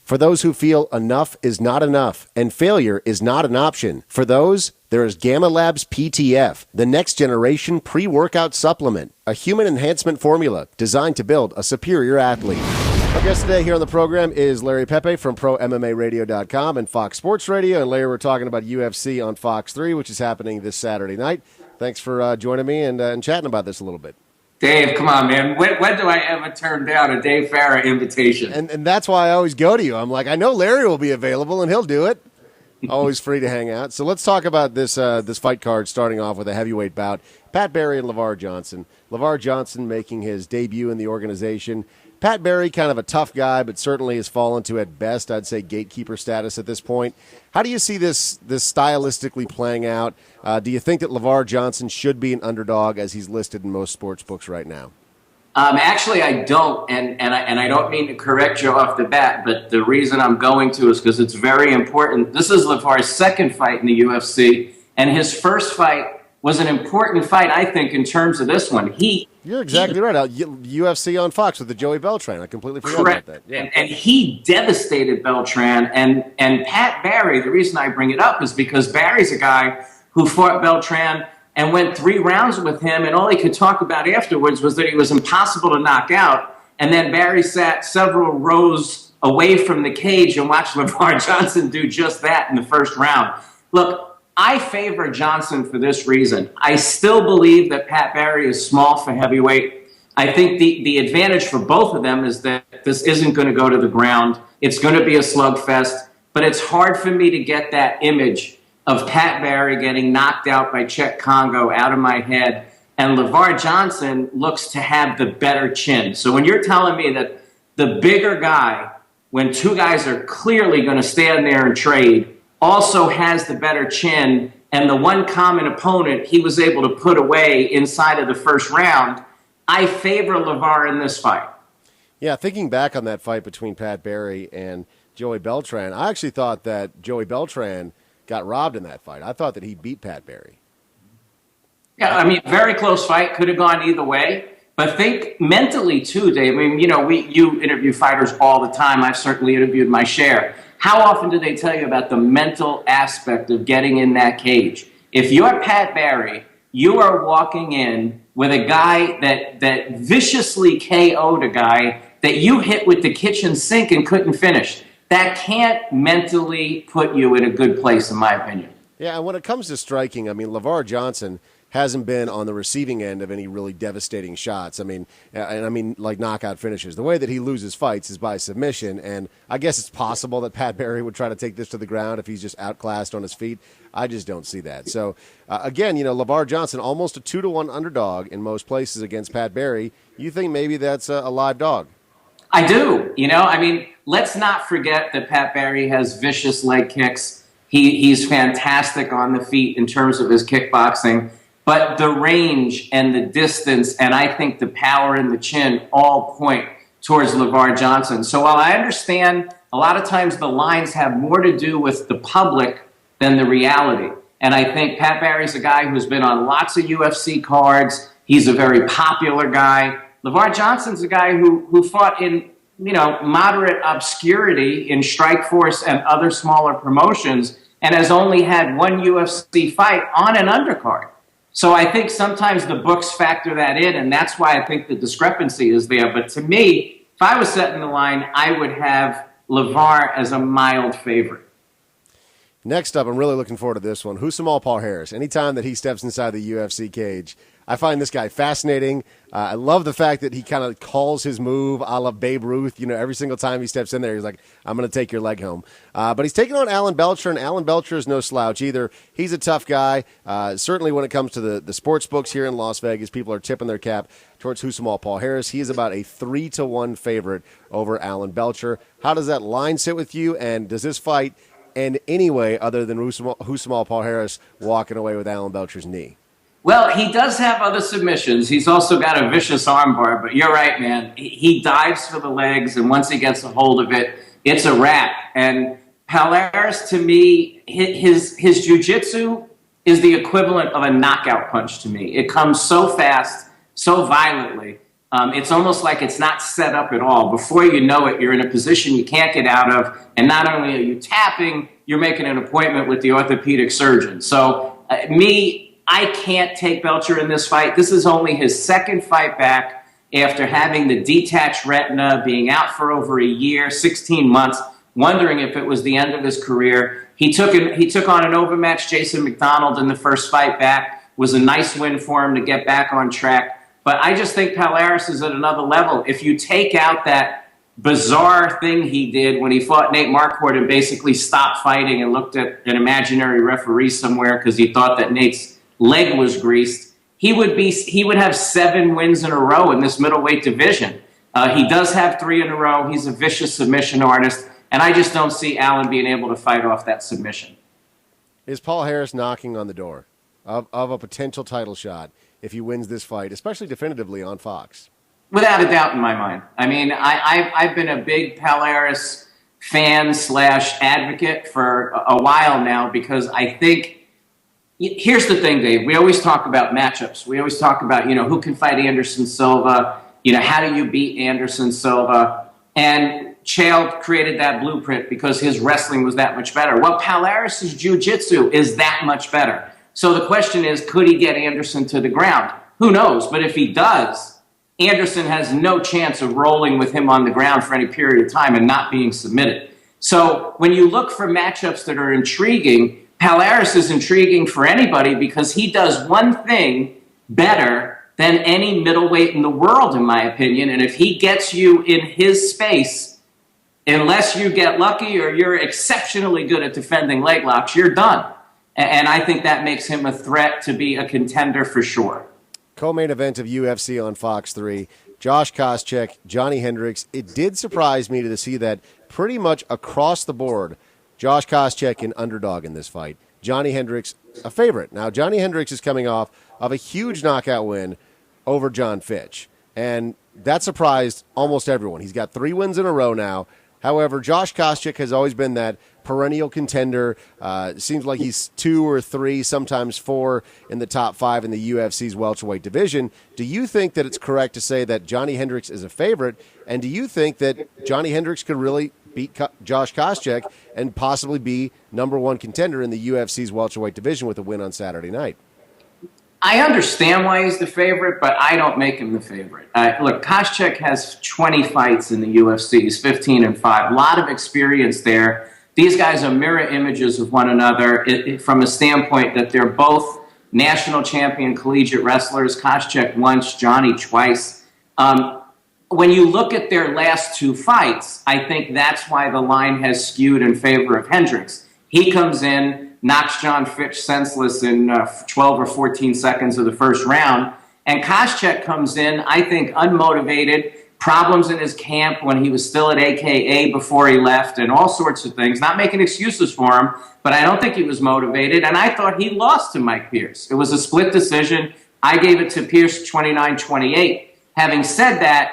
For those who feel enough is not enough and failure is not an option, for those, there is Gamma Labs PTF, the next generation pre-workout supplement, a human enhancement formula designed to build a superior athlete. Our guest today here on the program is Larry Pepe from ProMMARadio.com and Fox Sports Radio. And Larry, we're talking about UFC on Fox 3, which is happening this Saturday night. Thanks for joining me and chatting about this a little bit. Dave, come on, man. When do I ever turn down a Dave Farra invitation? And that's why I always go to you. I'm like, I know Larry will be available, and he'll do it. Always free to hang out. So let's talk about this fight card, starting off with a heavyweight bout. Pat Barry and LeVar Johnson. LeVar Johnson making his debut in the organization. Pat Barry, kind of a tough guy, but certainly has fallen to, at best, I'd say, gatekeeper status at this point. How do you see this stylistically playing out? Do you think that LeVar Johnson should be an underdog as he's listed in most sports books right now? Actually, I don't, and I don't mean to correct you off the bat, but the reason I'm going to is because it's very important. This is LeVar's second fight in the UFC, and his first fight was an important fight, I think, in terms of this one. You're exactly right. UFC on Fox with the Joey Beltran. I completely forgot about that. Yeah. And he devastated Beltran. And Pat Barry, the reason I bring it up is because Barry's a guy who fought Beltran and went 3 rounds with him, and all he could talk about afterwards was that he was impossible to knock out. And then Barry sat several rows away from the cage and watched LeVar Johnson do just that in the first round. Look, I favor Johnson for this reason. I still believe that Pat Barry is small for heavyweight. I think the advantage for both of them is that this isn't going to go to the ground. It's going to be a slugfest, but it's hard for me to get that image of Pat Barry getting knocked out by Czech Congo out of my head, and LeVar Johnson looks to have the better chin. So when you're telling me that the bigger guy, when 2 guys are clearly going to stand there and trade, also has the better chin, and the one common opponent he was able to put away inside of the first round, I favor LeVar in this fight. Yeah, thinking back on that fight between Pat Barry and Joey Beltran, I actually thought that Joey Beltran got robbed in that fight. I thought that he beat Pat Barry. Yeah, I mean, very close fight. Could have gone either way. But think mentally, too, Dave. I mean, you interview fighters all the time. I've certainly interviewed my share. How often do they tell you about the mental aspect of getting in that cage? If you're Pat Barry, you are walking in with a guy that viciously KO'd a guy that you hit with the kitchen sink and couldn't finish. That can't mentally put you in a good place, in my opinion. Yeah, and when it comes to striking, I mean, LeVar Johnson hasn't been on the receiving end of any really devastating shots. I mean, like knockout finishes. The way that he loses fights is by submission, and I guess it's possible that Pat Barry would try to take this to the ground if he's just outclassed on his feet. I just don't see that. So, again, LeVar Johnson, almost a 2-1 underdog in most places against Pat Barry. You think maybe that's a live dog? I do. I mean, let's not forget that Pat Barry has vicious leg kicks. He's fantastic on the feet in terms of his kickboxing. But the range and the distance, and I think the power and the chin all point towards LeVar Johnson. So while I understand a lot of times the lines have more to do with the public than the reality, and I think Pat Barry's a guy who's been on lots of UFC cards. He's a very popular guy. LeVar Johnson's a guy who fought in moderate obscurity in Strikeforce and other smaller promotions and has only had one UFC fight on an undercard. So I think sometimes the books factor that in, and that's why I think the discrepancy is there. But to me, if I was setting the line, I would have LeVar as a mild favorite. Next up, I'm really looking forward to this one. Husamal Paul Harris. Anytime that he steps inside the UFC cage, I find this guy fascinating. I love the fact that he kind of calls his move a la Babe Ruth. Every single time he steps in there, he's like, I'm going to take your leg home. But he's taking on Alan Belcher, and Alan Belcher is no slouch either. He's a tough guy. Certainly when it comes to the sports books here in Las Vegas, people are tipping their cap towards Husamal Paul Harris. He is about a 3-1 favorite over Alan Belcher. How does that line sit with you, and does this fight end any way other than Husamal Paul Harris walking away with Alan Belcher's knee? Well, he does have other submissions. He's also got a vicious armbar, but you're right, man. He dives for the legs, and once he gets a hold of it, it's a wrap. And Palaris, to me, his jiu-jitsu is the equivalent of a knockout punch to me. It comes so fast, so violently, It's almost like it's not set up at all. Before you know it, you're in a position you can't get out of. And not only are you tapping, you're making an appointment with the orthopedic surgeon. So I can't take Belcher in this fight. This is only his second fight back after having the detached retina, being out for over a year, 16 months, wondering if it was the end of his career. He took on an overmatched Jason McDonald in the first fight back. Was a nice win for him to get back on track. But I just think Palhares is at another level. If you take out that bizarre thing he did when he fought Nate Marquardt and basically stopped fighting and looked at an imaginary referee somewhere because he thought that Nate's leg was greased, he would have 7 wins in a row in this middleweight division. He does have 3 in a row. He's a vicious submission artist, and I just don't see Allen being able to fight off that submission. Is Palhares knocking on the door of a potential title shot if he wins this fight, especially definitively on Fox? Without a doubt in my mind. I mean, I've been a big Palhares fan / advocate for a while now because I think, here's the thing, Dave. We always talk about matchups. We always talk about, who can fight Anderson Silva? How do you beat Anderson Silva? And Chael created that blueprint because his wrestling was that much better. Well, Palhares' jiu-jitsu is that much better. So the question is, could he get Anderson to the ground? Who knows? But if he does, Anderson has no chance of rolling with him on the ground for any period of time and not being submitted. So when you look for matchups that are intriguing, Palhares is intriguing for anybody because he does one thing better than any middleweight in the world, in my opinion. And if he gets you in his space, unless you get lucky or you're exceptionally good at defending leg locks, you're done. And I think that makes him a threat to be a contender for sure. Co-main event of UFC on Fox 3, Josh Koscheck, Johnny Hendricks. It did surprise me to see that pretty much across the board, Josh Koscheck an underdog in this fight. Johnny Hendricks a favorite. Now, Johnny Hendricks is coming off of a huge knockout win over John Fitch, and that surprised almost everyone. He's got 3 wins in a row now. However, Josh Koscheck has always been that perennial contender. It seems like he's 2 or 3, sometimes 4 in the top 5 in the UFC's welterweight division. Do you think that it's correct to say that Johnny Hendricks is a favorite? And do you think that Johnny Hendricks could really beat Josh Koscheck and possibly be #1 contender in the UFC's welterweight division with a win on Saturday night? I understand why he's the favorite, but I don't make him the favorite. Look, Koscheck has 20 fights in the UFC. He's 15-5. A lot of experience there. These guys are mirror images of one another from a standpoint that they're both national champion collegiate wrestlers. Koscheck once, Johnny twice. When you look at their last 2 fights, I think that's why the line has skewed in favor of Hendricks. He comes in, knocks John Fitch senseless in 12 or 14 seconds of the first round. And Koscheck comes in, I think, unmotivated, problems in his camp when he was still at AKA before he left, and all sorts of things. Not making excuses for him, but I don't think he was motivated. And I thought he lost to Mike Pierce. It was a split decision. I gave it to Pierce 29-28. Having said that,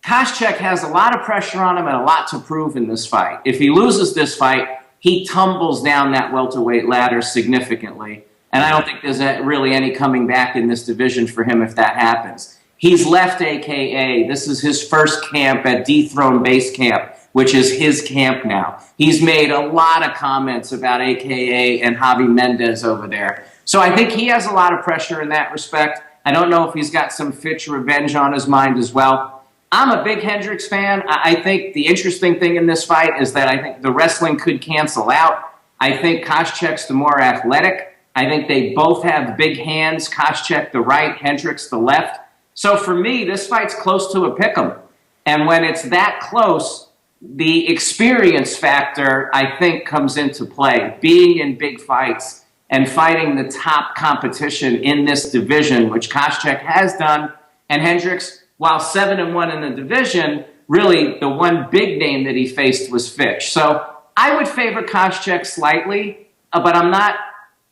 Koscheck has a lot of pressure on him and a lot to prove in this fight. If he loses this fight, he tumbles down that welterweight ladder significantly. And I don't think there's really any coming back in this division for him if that happens. He's left AKA. This is his first camp at Dethrone Base Camp, which is his camp now. He's made a lot of comments about AKA and Javi Mendez over there. So I think he has a lot of pressure in that respect. I don't know if he's got some Fitch revenge on his mind as well. I'm a big Hendricks fan. I think the interesting thing in this fight is that I think the wrestling could cancel out. I think Koscheck's the more athletic. I think they both have big hands. Koscheck the right, Hendricks the left. So for me, this fight's close to a pick'em. And when it's that close, the experience factor, I think, comes into play. Being in big fights and fighting the top competition in this division, which Koscheck has done, and Hendricks, while 7-1 in the division, really the one big name that he faced was Fitch. So I would favor Koscheck slightly, but I'm not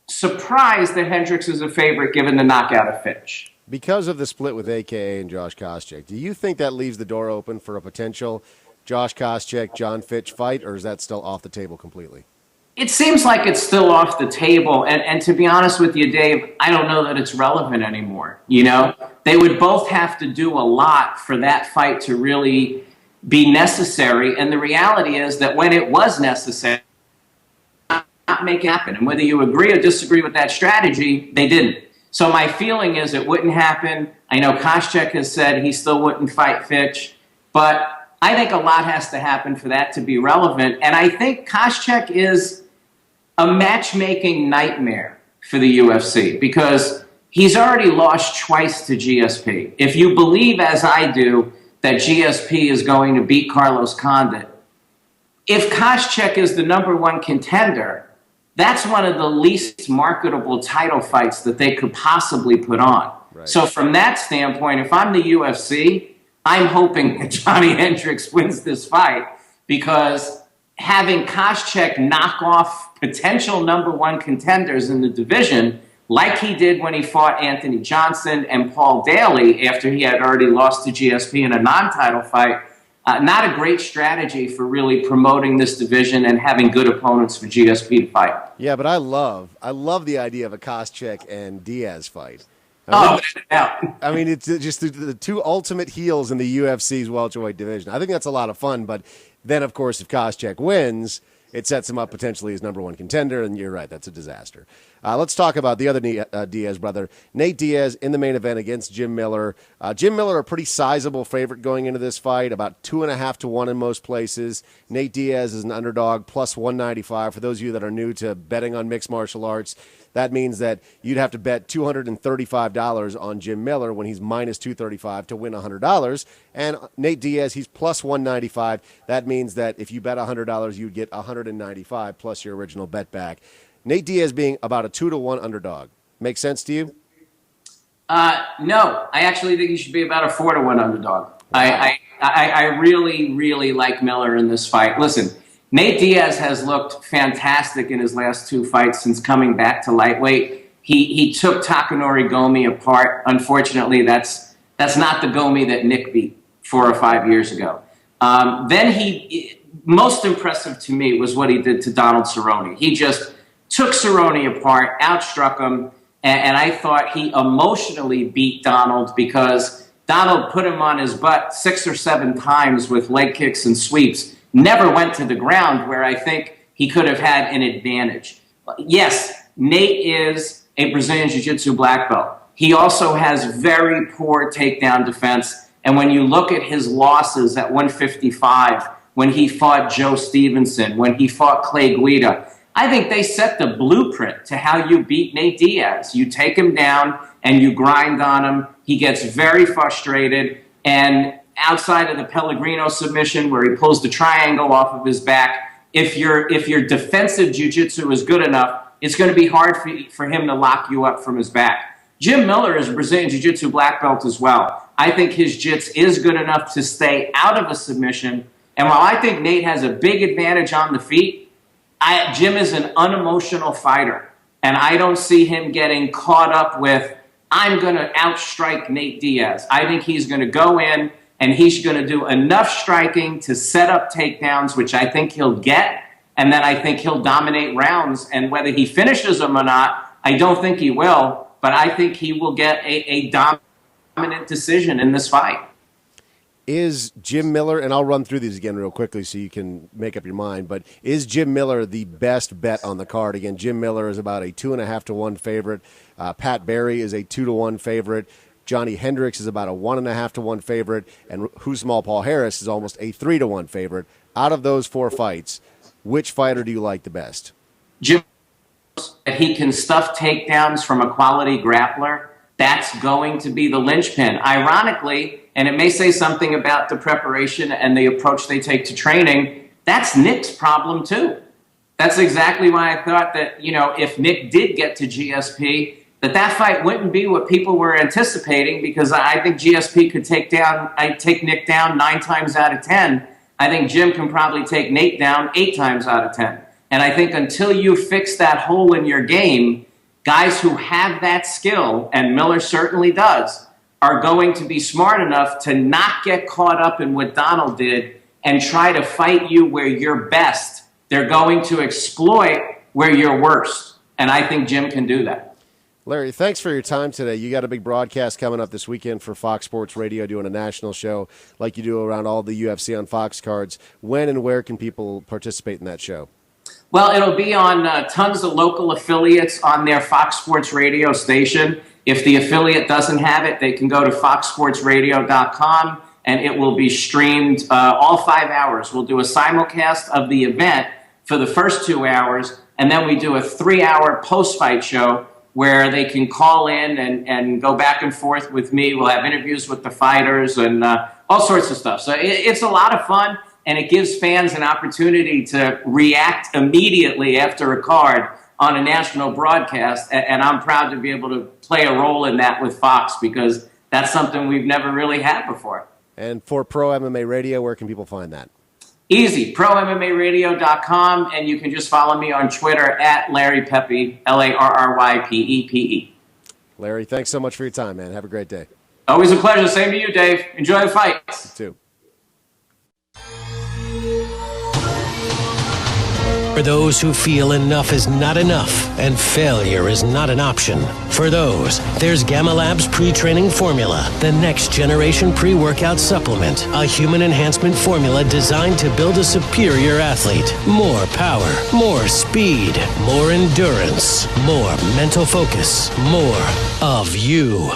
surprised that Hendricks is a favorite given the knockout of Fitch. Because of the split with AKA and Josh Koscheck, do you think that leaves the door open for a potential Josh Koscheck, John Fitch fight, or is that still off the table completely? It seems like it's still off the table. And to be honest with you, Dave, I don't know that it's relevant anymore. You know, they would both have to do a lot for that fight to really be necessary. And the reality is that when it was necessary, not make it happen. And whether you agree or disagree with that strategy, they didn't. So my feeling is it wouldn't happen. I know Koscheck has said he still wouldn't fight Fitch, but I think a lot has to happen for that to be relevant. And I think Koscheck is a matchmaking nightmare for the UFC because he's already lost twice to GSP. If you believe, as I do, that GSP is going to beat Carlos Condit, if Koscheck is the number one contender, that's one of the least marketable title fights that they could possibly put on. Right. So from that standpoint, if I'm the UFC, I'm hoping that Johnny Hendricks wins this fight because having Koscheck knock off potential number one contenders in the division, like he did when he fought Anthony Johnson and Paul Daly after he had already lost to GSP in a non-title fight, not a great strategy for really promoting this division and having good opponents for GSP to fight. Yeah, but I love the idea of a Koscheck and Diaz fight. I mean, it's just the two ultimate heels in the UFC's welterweight division. I think that's a lot of fun, but then, of course, if Koscheck wins, it sets him up potentially as number one contender, and you're right, that's a disaster. Let's talk about the other Diaz brother, Nate Diaz, in the main event against Jim Miller. Jim Miller, a pretty sizable favorite going into this fight, about 2.5 to 1 in most places. Nate Diaz is an underdog, plus 195. For those of you that are new to betting on mixed martial arts, that means that you'd have to bet $235 on Jim Miller when he's minus 235 to win $100. And Nate Diaz, he's plus 195. That means that if you bet $100, you'd get $195 plus your original bet back. Nate Diaz being about a 2 to 1 underdog. Make sense to you? No, I actually think he should be about a 4 to 1 underdog. Wow. I really, really like Miller in this fight. Listen, Nate Diaz has looked fantastic in his last two fights since coming back to lightweight. He took Takanori Gomi apart. Unfortunately, that's not the Gomi that Nick beat 4 or 5 years ago. Then most impressive to me was what he did to Donald Cerrone. He just took Cerrone apart, outstruck him, and I thought he emotionally beat Donald because Donald put him on his butt 6 or 7 times with leg kicks and sweeps. Never went to the ground where I think he could have had an advantage. Yes, Nate is a Brazilian Jiu-Jitsu black belt. He also has very poor takedown defense. And when you look at his losses at 155, when he fought Joe Stevenson, when he fought Clay Guida, I think they set the blueprint to how you beat Nate Diaz. You take him down and you grind on him. He gets very frustrated, and outside of the Pellegrino submission where he pulls the triangle off of his back, if your defensive jiu-jitsu is good enough, it's going to be hard for him to lock you up from his back. Jim Miller is a Brazilian jiu-jitsu black belt as well. I think his jits is good enough to stay out of a submission, and while I think Nate has a big advantage on the feet, Jim is an unemotional fighter, and I don't see him getting caught up with, I'm going to outstrike Nate Diaz. I think he's going to go in and he's going to do enough striking to set up takedowns, which I think he'll get, and then I think he'll dominate rounds. And whether he finishes them or not, I don't think he will, but I think he will get a dominant decision in this fight. Is Jim Miller, and I'll run through these again real quickly so you can make up your mind, but is Jim Miller the best bet on the card? Again, Jim Miller is about a 2.5 to 1 favorite. Pat Barry is a 2 to 1 favorite. Johnny Hendricks is about a 1.5 to 1 favorite, and Usman Paul Harris is almost a 3 to 1 favorite. Out of those 4 fights, which fighter do you like the best? Jim, he can stuff takedowns from a quality grappler. That's going to be the linchpin. Ironically, and it may say something about the preparation and the approach they take to training, that's Nick's problem too. That's exactly why I thought that, if Nick did get to GSP, that fight wouldn't be what people were anticipating, because I think GSP could take Nick down 9 times out of 10. I think Jim can probably take Nate down 8 times out of 10. And I think until you fix that hole in your game, guys who have that skill, and Miller certainly does, are going to be smart enough to not get caught up in what Donald did and try to fight you where you're best, they're going to exploit where you're worst. And I think Jim can do that. Larry, thanks for your time today. You got a big broadcast coming up this weekend for Fox Sports Radio, doing a national show like you do around all the UFC on Fox cards. When and where can people participate in that show? Well, it'll be on tons of local affiliates on their Fox Sports Radio station. If the affiliate doesn't have it, they can go to foxsportsradio.com, and it will be streamed all 5 hours. We'll do a simulcast of the event for the first 2 hours, and then we do a 3-hour post-fight show where they can call in and go back and forth with me. We'll have interviews with the fighters and all sorts of stuff. So it's a lot of fun, and it gives fans an opportunity to react immediately after a card on a national broadcast. And I'm proud to be able to play a role in that with Fox, because that's something we've never really had before. And for Pro MMA Radio, where can people find that? Easy, ProMMARadio.com, and you can just follow me on Twitter at Larry Pepe, LarryPepe. Larry, thanks so much for your time, man. Have a great day. Always a pleasure. Same to you, Dave. Enjoy the fights. You too. For those who feel enough is not enough and failure is not an option. For those, there's Gamma Labs Pre-Training Formula, the next generation pre-workout supplement, a human enhancement formula designed to build a superior athlete. More power, more speed, more endurance, more mental focus, more of you.